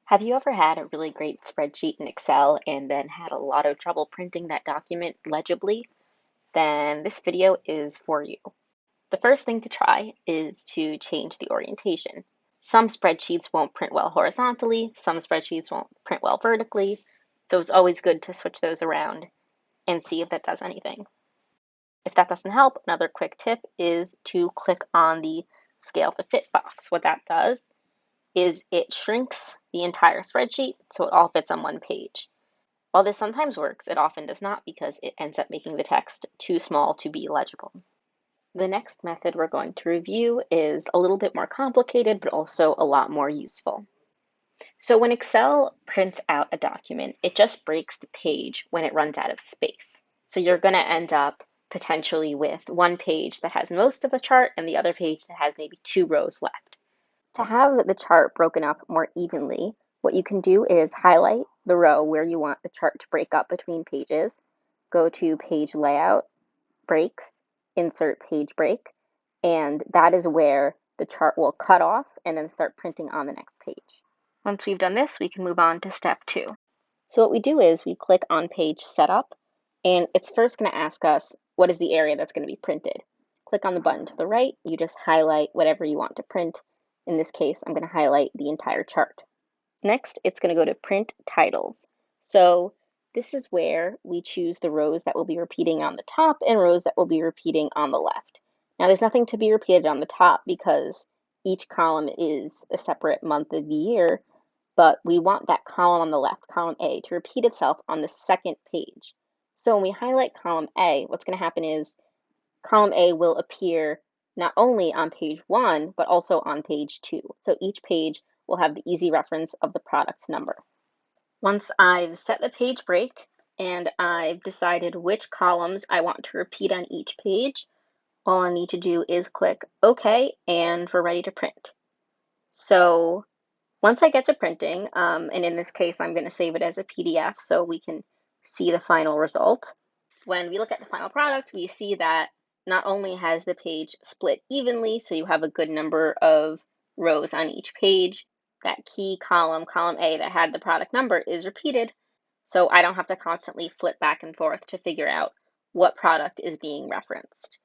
Have you ever had a really great spreadsheet in Excel and then had a lot of trouble printing that document legibly? Then this video is for you. The first thing to try is to change the orientation. Some spreadsheets won't print well horizontally, some spreadsheets won't print well vertically, so it's always good to switch those around and see if that does anything. If that doesn't help, another quick tip is to click on the scale to fit box. What that does is it shrinks the entire spreadsheet so it all fits on one page. While this sometimes works, it often does not because it ends up making the text too small to be legible. The next method we're going to review is a little bit more complicated, but also a lot more useful. So when Excel prints out a document, it just breaks the page when it runs out of space. So you're going to end up potentially with one page that has most of the chart and the other page that has maybe 2 rows left. To have the chart broken up more evenly, what you can do is highlight the row where you want the chart to break up between pages, go to Page Layout, Breaks, Insert Page Break, and that is where the chart will cut off and then start printing on the next page. Once we've done this, we can move on to step 2. So what we do is we click on Page Setup, and it's first going to ask us what is the area that's going to be printed. Click on the button to the right, you just highlight whatever you want to print. In this case, I'm going to highlight the entire chart. Next, it's going to go to Print Titles. So this is where we choose the rows that will be repeating on the top and rows that will be repeating on the left. Now, there's nothing to be repeated on the top because each column is a separate month of the year, but we want that column on the left, column A, to repeat itself on the second page. So when we highlight column A, what's going to happen is column A will appear not only on page 1, but also on page 2. So each page will have the easy reference of the product number. Once I've set the page break and I've decided which columns I want to repeat on each page, all I need to do is click OK and we're ready to print. So once I get to printing, and in this case, I'm going to save it as a PDF so we can see the final result. When we look at the final product, we see that not only has the page split evenly, so you have a good number of rows on each page, that key column, column A, that had the product number is repeated, so I don't have to constantly flip back and forth to figure out what product is being referenced.